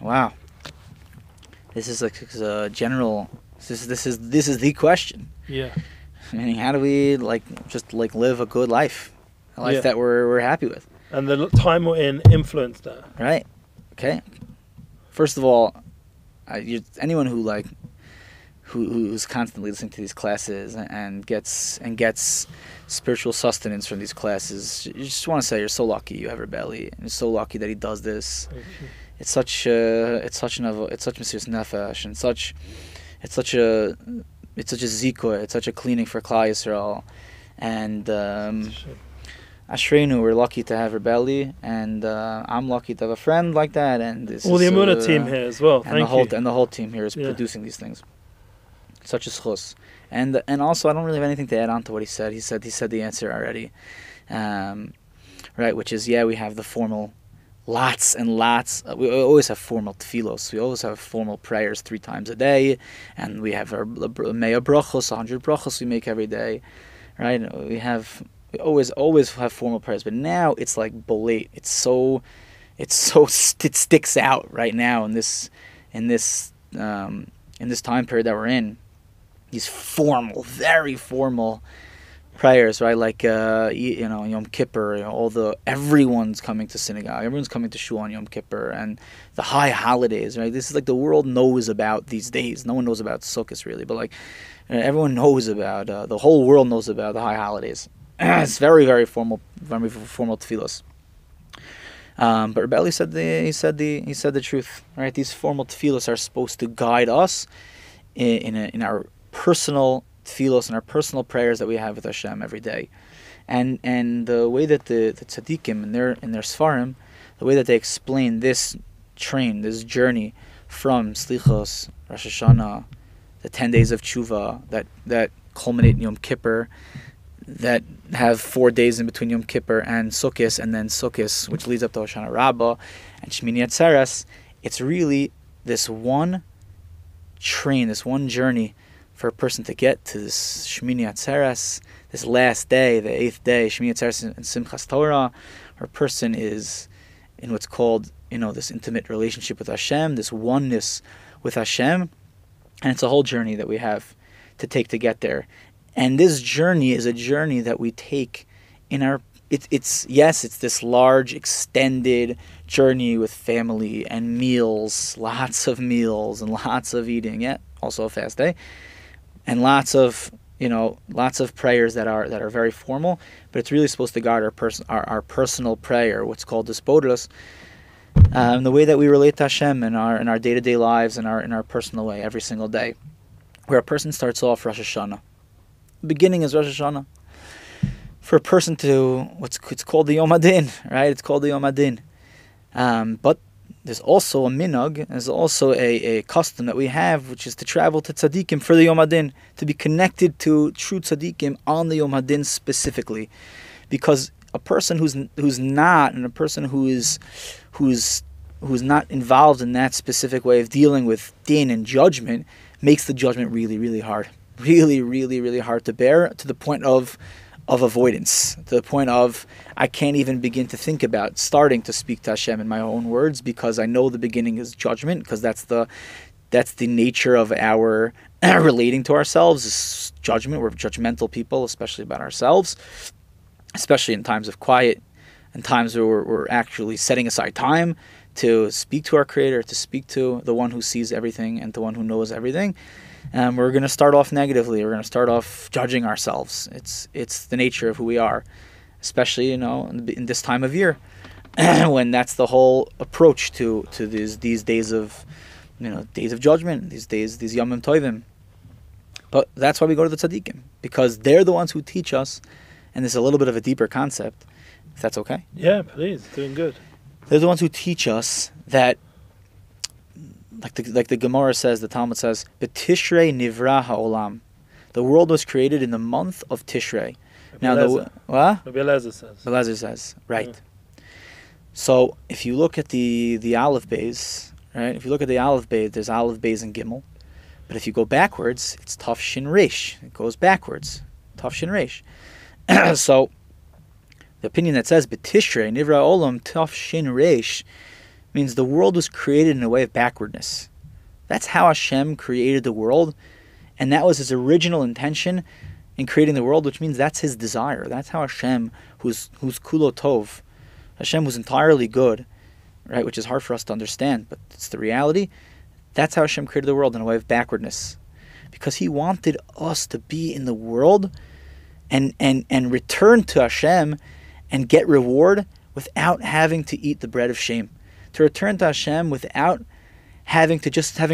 Wow. This is like a general. This is the question. Yeah. Meaning, how do we just live a good life, a life that we're happy with? And the time we're in influenced that. Right. Okay. First of all, anyone who's constantly listening to these classes and gets spiritual sustenance from these classes, you just want to say you're so lucky you have Rebelli, and you're so lucky that he does this. It's such Mesiras Nefesh, and it's such a zikah, it's such a cleaning for Klal Yisrael, and Ashreinu, we're lucky to have Rebelli, and I'm lucky to have a friend like that, and this the Emuna team here as well. And the whole team here is producing these things. Such a schus. And also, I don't really have anything to add on to what he said. He said the answer already, right? Which is, we have the formal, lots and lots. We always have formal tefillos. We always have formal prayers 3 times a day, and we have our mea brachos, 100 brachos we make every day, right? We always have formal prayers, but now it's like bolate. It sticks out right now in this time period that we're in. These formal, very formal prayers, right? Like Yom Kippur, everyone's coming to synagogue, everyone's coming to shul on Yom Kippur, and the high holidays, right? This is like the world knows about these days. No one knows about Sukkot really, but like everyone knows about the whole world knows about the high holidays. It's very, very formal tefillos. But Reb Eli said the truth, right? These formal tefillos are supposed to guide us in our personal tefillos and our personal prayers that we have with Hashem every day, and the way that the tzaddikim in their Sfarim, the way that they explain this journey from Slichos, Rosh Hashanah, the 10 days of Tshuva that culminate in Yom Kippur, that have 4 days in between Yom Kippur and Sukkot, and then Sukkot, which leads up to Hoshana Rabbah and Shmini Atzeres. It's really this one journey for a person to get to this Shmini Atzeres, this last day, the 8th day, Shmini Atzeres and Simchas Torah, where a person is in what's called, this intimate relationship with Hashem, this oneness with Hashem, and it's a whole journey that we have to take to get there. And this journey is a journey that we take in our. It's this large, extended journey with family and meals, lots of meals and lots of eating. Yeah, also a fast day, and lots of prayers that are very formal. But it's really supposed to guide our personal prayer, what's called dispodos, the way that we relate to Hashem in our day-to-day lives, in our personal way every single day, where a person starts off Rosh Hashanah. The beginning is Rosh Hashanah. For a person to, it's called the Yom Adin, right? It's called the Yom Adin. But there's also a minhag, there's also a custom that we have, which is to travel to tzaddikim for the Yom Adin, to be connected to true tzaddikim on the Yom Adin specifically. Because a person who's not involved in that specific way of dealing with din and judgment makes the judgment really, really hard. Really, really, really hard to bear, to the point of avoidance, to the point of I can't even begin to think about starting to speak to Hashem in my own words, because I know the beginning is judgment, because that's the nature of our relating to ourselves is judgment. We're judgmental people, especially about ourselves, especially in times of quiet and times where we're actually setting aside time to speak to our Creator, to speak to the one who sees everything and the one who knows everything. We're going to start off negatively. We're going to start off judging ourselves. It's the nature of who we are, especially in this time of year, when that's the whole approach to these days of days of judgment, these Yomim Tovim. But that's why we go to the tzaddikim, because they're the ones who teach us, and this is a little bit of a deeper concept, if that's okay. Yeah, please, doing good. They're the ones who teach us that. Like the Gemara says, the Talmud says, "B'Tishrei nivra ha'olam." The world was created in the month of Tishrei. What? Rabbi Elazar says, right. Yeah. So if you look at the Aleph Beis, right? If you look at the Aleph Beis, there's Aleph Beis and Gimel. But if you go backwards, it's Tav Shin Reish. It goes backwards. Tav Shin Reish. So the opinion that says B'Tishrei nivra ha'olam Tav Shin Reish means the world was created in a way of backwardness. That's how Hashem created the world, and that was his original intention in creating the world, which means that's his desire. That's how Hashem, who's kulo tov, Hashem who's entirely good, right? Which is hard for us to understand, but it's the reality. That's how Hashem created the world, in a way of backwardness, because he wanted us to be in the world and return to Hashem and get reward without having to eat the bread of shame. To return to Hashem without having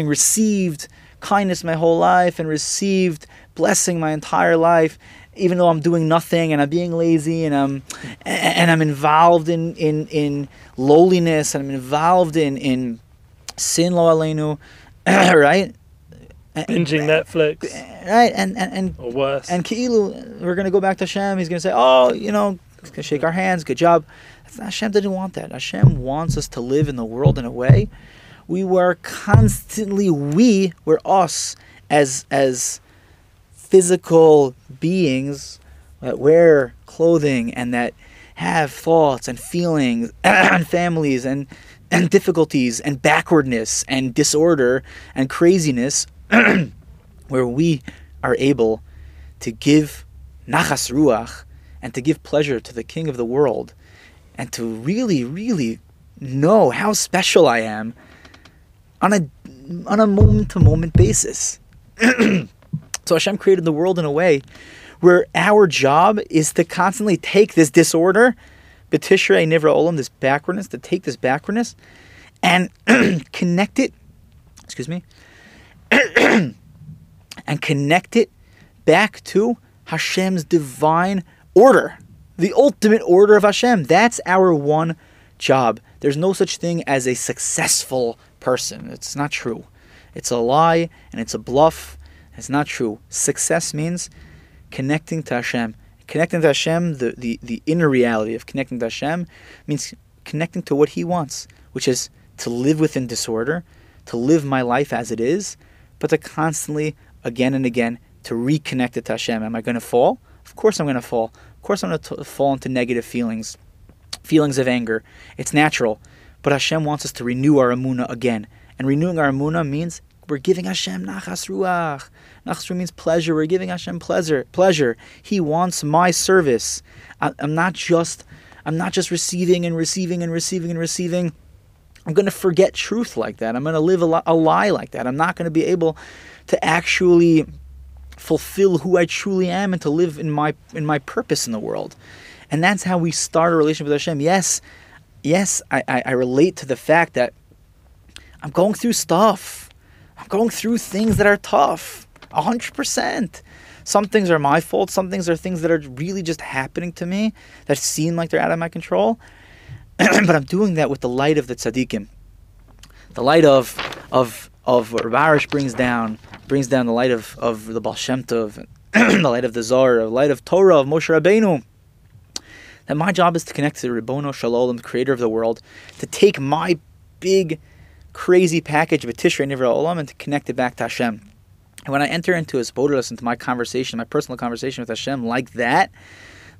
received kindness my whole life and received blessing my entire life, even though I'm doing nothing and I'm being lazy and I'm involved in lowliness and I'm involved in sin lo aleinu, right? binging Netflix, right? And or worse. And Ki'ilu, we're gonna go back to Hashem. He's gonna say, "Oh, he's gonna shake our hands. Good job." Hashem didn't want that. Hashem wants us to live in the world in a way we were constantly. We're us as physical beings that wear clothing and that have thoughts and feelings and families and difficulties and backwardness and disorder and craziness, where we are able to give nachas ruach and to give pleasure to the King of the world and to really, really know how special I am on a moment-to-moment basis. So Hashem created the world in a way where our job is to constantly take this disorder, betishrei nivra olam, this backwardness, to take this backwardness and connect it, and connect it back to Hashem's divine order, the ultimate order of Hashem. That's our one job. There's no such thing as a successful person. It's not true. It's a lie and it's a bluff. It's not true. Success means connecting to Hashem. Connecting to Hashem, the inner reality of connecting to Hashem means connecting to what He wants, which is to live within disorder, to live my life as it is, but to constantly, again and again, to reconnect it to Hashem. Am I going to fall? Of course I'm going to fall. Of course I'm going to fall into negative feelings of anger. It's natural. But Hashem wants us to renew our Emuna again. And renewing our Emuna means we're giving Hashem nachas ruach. Nachas ruach means pleasure. We're giving Hashem pleasure. He wants my service. I'm not just receiving and receiving and receiving and receiving. I'm going to forget truth like that. I'm going to live a lie like that. I'm not going to be able to actually fulfill who I truly am and to live in my purpose in the world. And that's how we start a relationship with Hashem. Yes, I relate to the fact that I'm going through stuff. I'm going through things that are tough, 100%. Some things are my fault. Some things are things that are really just happening to me that seem like they're out of my control. But I'm doing that with the light of the tzaddikim, the light of what Rav Arush brings down the light of the Baal Shem Tov, the light of the Zohar, the light of Torah, of Moshe Rabbeinu. That my job is to connect to the Ribono Shalom, the Creator of the world, to take my big, crazy package of Tishrei Nivra Olam and to connect it back to Hashem. And when I enter into His bodilus, into my conversation, my personal conversation with Hashem like that,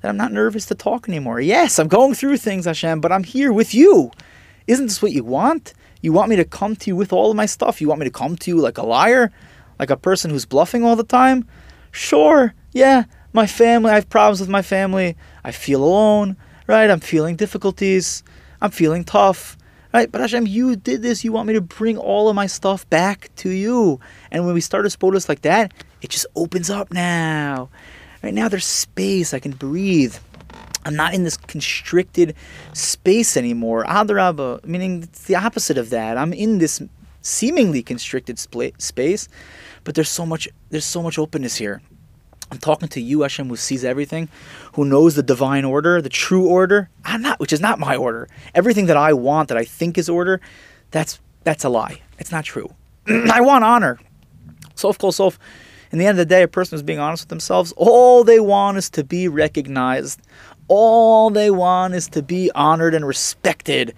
I'm not nervous to talk anymore. Yes, I'm going through things, Hashem, but I'm here with you. Isn't this what you want? You want me to come to you with all of my stuff? You want me to come to you like a liar? Like a person who's bluffing all the time? Sure, yeah, my family, I have problems with my family. I feel alone, right? I'm feeling difficulties. I'm feeling tough, right? But Hashem, you did this. You want me to bring all of my stuff back to you. And when we start a spodus like that, it just opens up now. Right now there's space. I can breathe. I'm not in this constricted space anymore. Adarabba, meaning it's the opposite of that. I'm in this seemingly constricted space, but there's so much openness here. I'm talking to you, Hashem, who sees everything, who knows the divine order, the true order, which is not my order. Everything that I want, that I think is order, that's a lie. It's not true. I want honor. Sof kol sof. In the end of the day, a person who's being honest with themselves, all they want is to be recognized. All they want is to be honored and respected.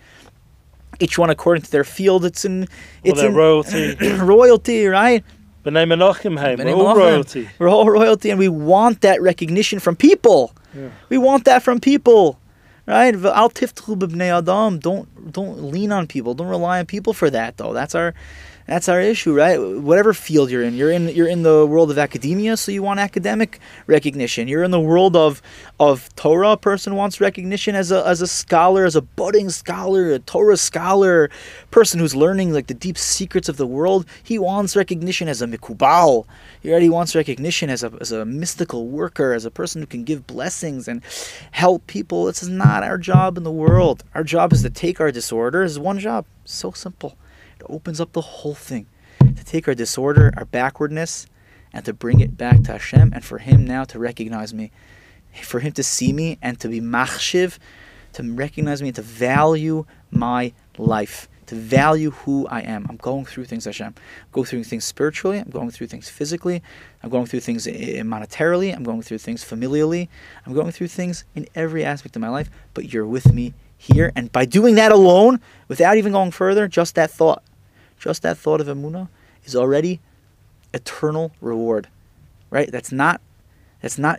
Each one according to their field. It's their royalty. Royalty, right? B'nai Menachem, we're all royalty. We're all royalty, and we want that recognition from people. Yeah. We want that from people, right? Al tiftchu b'bnei adam. Don't lean on people. Don't rely on people for that, though. That's our issue, right? Whatever field you're in the world of academia, so you want academic recognition. You're in the world of Torah. A person wants recognition as a scholar, as a budding scholar, a Torah scholar, person who's learning like the deep secrets of the world. He wants recognition as a mikubal. He wants recognition as a mystical worker, as a person who can give blessings and help people. This is not our job in the world. Our job is to take our disorder. This is one job. So simple. It opens up the whole thing. To take our disorder, our backwardness, and to bring it back to Hashem, and for Him now to recognize me, for Him to see me and to be machshiv, to recognize me, to value my life, to value who I am. I'm going through things, Hashem. I'm going through things spiritually. I'm going through things physically. I'm going through things monetarily. I'm going through things familially. I'm going through things in every aspect of my life. But you're with me here. And by doing that alone, without even going further, just that thought of Emunah is already eternal reward. Right? That's not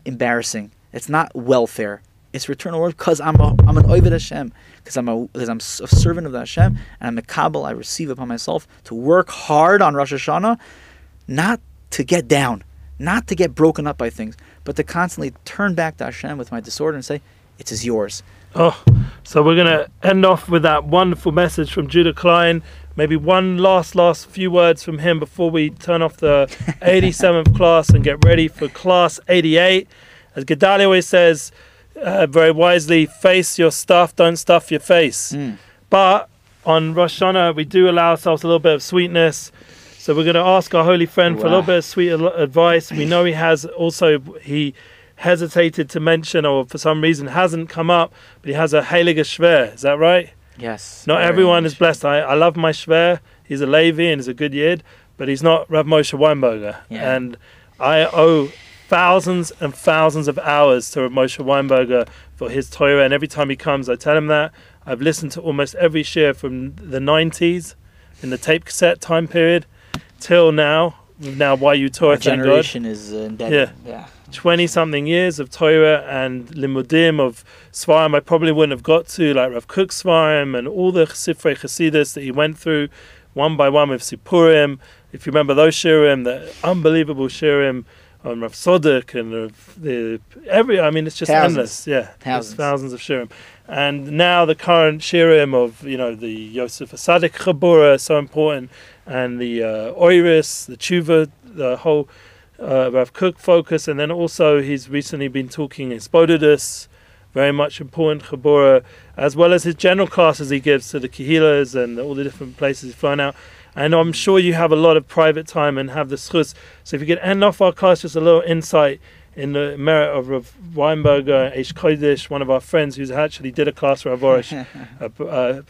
embarrassing. It's not welfare. It's eternal reward because I'm an Oved Hashem, because I'm a servant of the Hashem, and I'm a Kabbalah. I receive upon myself to work hard on Rosh Hashanah, not to get down, not to get broken up by things, but to constantly turn back to Hashem with my disorder and say, it is yours. Oh, so we're going to end off with that wonderful message from Judah Klein. Maybe one last few words from him before we turn off the 87th class and get ready for class 88. As Gedalia always says, very wisely, face your stuff, don't stuff your face. But on Rosh Hashanah, we do allow ourselves a little bit of sweetness. So we're going to ask our holy friend for a little bit of sweet advice. We know he hesitated to mention, or for some reason hasn't come up, but he has a Heilige Shver. Is that right? Yes. Not everyone is blessed. I love my Shver. He's a Levi and he's a good Yid, but he's not Rav Moshe Weinberger. Yeah. And I owe thousands and thousands of hours to Rav Moshe Weinberger for his Torah, and every time he comes I tell him that. I've listened to almost every shir from the 90s in the tape cassette time period till now YU Torah, thank God. Generation is indebted. Yeah. 20-something years of Torah and limudim of Svarim I probably wouldn't have got to, like Rav Kook's Svarim and all the Sifrei Chasidus that he went through one by one with Sipurim. If you remember those shirim, the unbelievable shirim on Rav Sodek and it's just endless. Yeah, thousands of shirim. And now the current shirim of, the Yosef Asadik Chabura, so important, and the Oiris, the Tshuva, the whole Rav Kook focus, and then also he's recently been talking Spodidus, very much important Chabura, as well as his general classes he gives to the Kehilas and all the different places he's flown out. And I'm sure you have a lot of private time and have the schus. So if you could end off our class, just a little insight in the merit of Rav Weinberger, Eish Kodesh, one of our friends who's actually did a class for Rav Arush.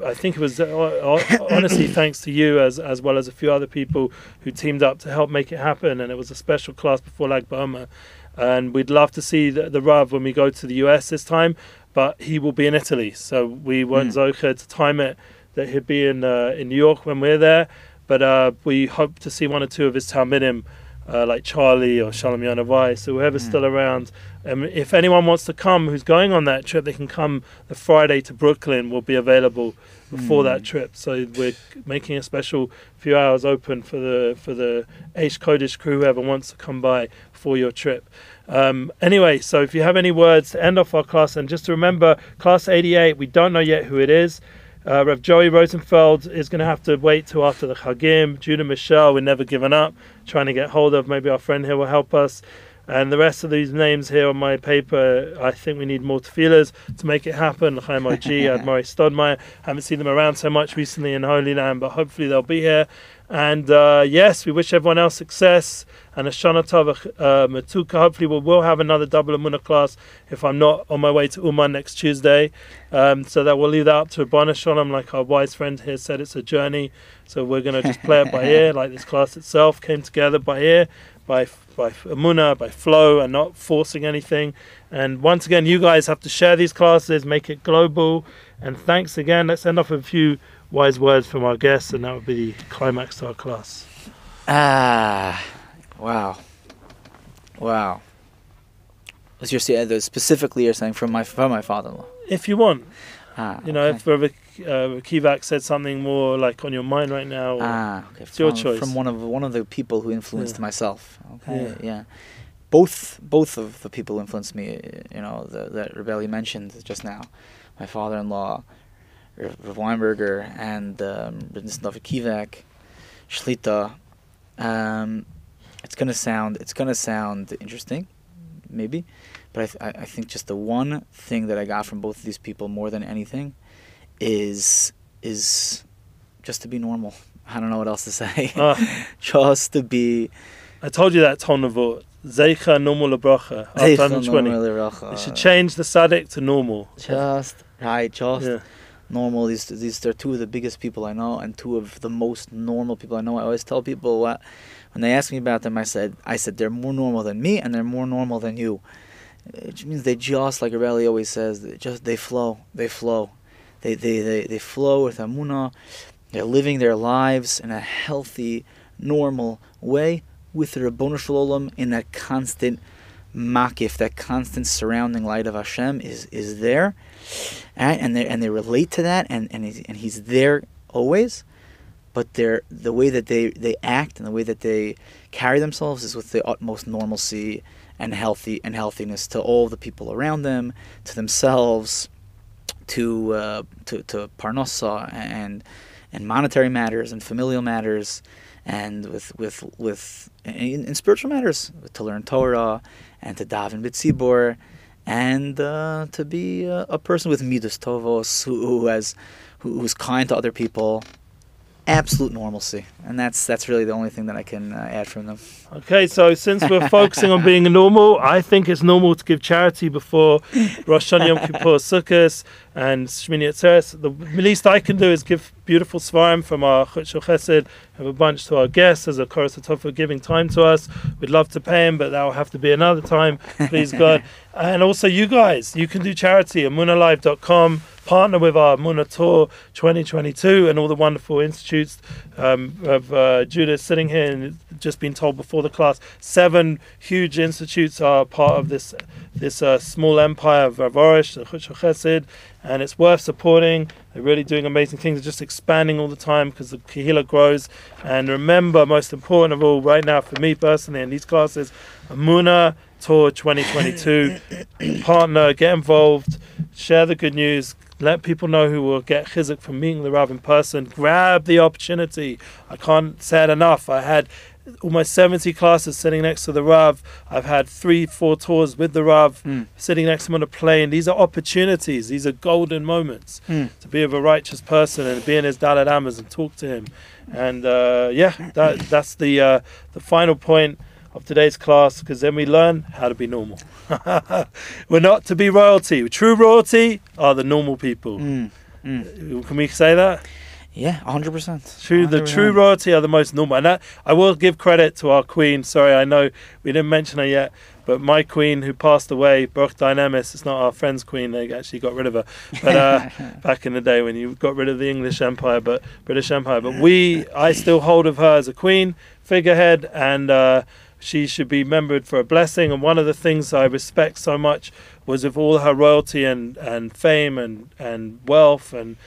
I think it was honestly thanks to you as well as a few other people who teamed up to help make it happen. And it was a special class before Lag BaOmer. And we'd love to see the Rav when we go to the US this time, but he will be in Italy. So we weren't zocher to time it that he'd be in New York when we're there. But we hope to see one or two of his Talmidim, like Charlie or Shalom Yanavai, so whoever's still around. If anyone wants to come who's going on that trip, they can come the Friday to Brooklyn. Will be available before that trip. So we're making a special few hours open for the Eish Kodesh crew, whoever wants to come by for your trip. Anyway, so if you have any words to end off our class, and just to remember, class 88, we don't know yet who it is. Rev Joey Rosenfeld is going to have to wait till after the Chagim. Judah Michelle, we're never giving up, trying to get hold of. Maybe our friend here will help us. And the rest of these names here on my paper, I think we need more tefillahs to make it happen. Chaim IG, Admari Stodmeyer. Haven't seen them around so much recently in Holy Land, but hopefully they'll be here. And yes, we wish everyone else success and a Shana Tov Matuka. Hopefully we'll have another double Emuna class if I'm not on my way to Uman next Tuesday. So that we'll leave that up to Rabbana Shalom, like our wise friend here said, it's a journey. So we're going to just play it by ear, like this class itself came together by ear, by Emuna, by flow, and not forcing anything. And once again, you guys have to share these classes, make it global. And thanks again. Let's end off with a few wise words from our guests, and that would be the climax to our class. Wow. Specifically you're saying from my father-in-law? If you want. Okay. If Kivak said something more like on your mind right now, okay. It's your choice. From one of the people who influenced myself. Okay, yeah. Both of the people who influenced me, that Rebelli mentioned just now. My father-in-law, Rav Weinberger, and David Kivak, Shlita. It's gonna sound interesting, maybe, but I think just the one thing that I got from both of these people more than anything is just to be normal. I don't know what else to say. Just to be. I told you that Tonavot. Zeicha normal bracha. After 120. They should change the Sadik to normal. Just normal. They're two of the biggest people I know and two of the most normal people I know. I always tell people when they ask me about them, I said they're more normal than me and they're more normal than you. Which means they just, like Rebelli always says, they flow. They flow. They flow with Emuna. They're living their lives in a healthy, normal way with the Ribono Shel Olam in that constant makif, that constant surrounding light of Hashem is there, and they relate to that, and He's there always. But the way that they act and the way that they carry themselves is with the utmost normalcy and healthiness to all the people around them, to themselves, to parnasa and monetary matters and familial matters, and with in spiritual matters, to learn Torah and to daven b'tzibur, and to be a person with midas tovos who's kind to other people. Absolute normalcy, and that's really the only thing that I can add from them. Okay, so since we're focusing on being normal, I think it's normal to give charity before Rosh Hashanah, Yom Kippur, Sukkot, and Shmini Atzeres. The least I can do is give beautiful svarim from our Chutz Chesed, have a bunch to our guests as a chorus for giving time to us. We'd love to pay him, but that will have to be another time, please God. And also you guys, you can do charity, Emunalive.com. Partner with our Emuna Tour 2022 and all the wonderful institutes of Judah sitting here, and just been told before the class 7 huge institutes are part of this small empire of Rav Arush, the Chutz Chesed, and it's worth supporting. They're really doing amazing things. They're just expanding all the time because the Kehillah grows. And remember, most important of all right now for me personally in these classes, Emuna Tour 2022. Partner, get involved, share the good news. Let people know who will get chizuk from meeting the Rav in person. Grab the opportunity. I can't say it enough. I had almost 70 classes sitting next to the Rav. I've had 3-4 tours with the Rav, sitting next to him on a plane. These are opportunities. These are golden moments to be with a righteous person and be in his Daled Amas and talk to him. And that's the final point of today's class, because then we learn how to be normal. We're not to be royalty. True royalty are the normal people. Can we say that? Yeah, 100%. True. 100%. The true royalty are the most normal. And I will give credit to our queen. Sorry, I know we didn't mention her yet, but my queen who passed away, Baruch Dynamis, it's not our friend's queen, they actually got rid of her. But back in the day when you got rid of the English Empire, but British Empire. But I still hold of her as a queen figurehead, and she should be remembered for a blessing. And one of the things I respect so much was of all her royalty and fame and wealth and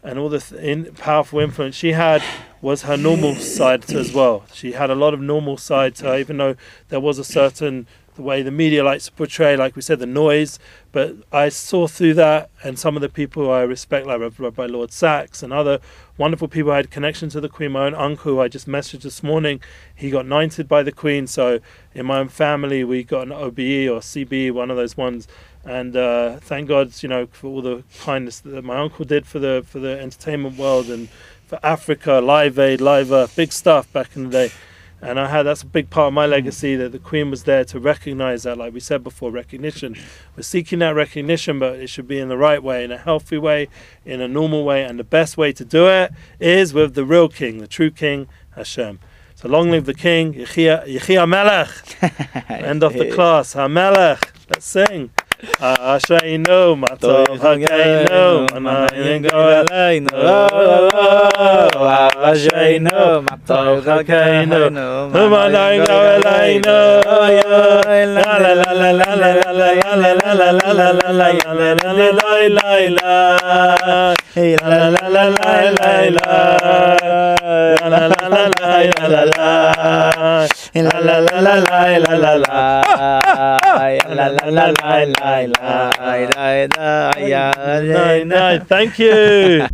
all the powerful influence she had was her normal side as well. She had a lot of normal side to her, even though there was a certain, the way the media likes to portray, like we said, the noise. But I saw through that, and some of the people I respect, like Rabbi Lord Sachs and other wonderful people I had connection to the Queen. My own uncle, who I just messaged this morning, he got knighted by the Queen. So in my own family, we got an OBE or CBE, one of those ones. And thank God, for all the kindness that my uncle did for the entertainment world and for Africa, Live Aid, Live Earth, big stuff back in the day. And that's a big part of my legacy, that the Queen was there to recognize that, like we said before, recognition. We're seeking that recognition, but it should be in the right way, in a healthy way, in a normal way. And the best way to do it is with the real King, the true King, Hashem. So long live the King, Yechi Melech. End of the class, HaMelech. Let's sing. Ashreinu matov hakeinu anayim goleinu Ashreinu matov hakeinu anayim goleinu la la la la la la la la la la la la la la la Thank you.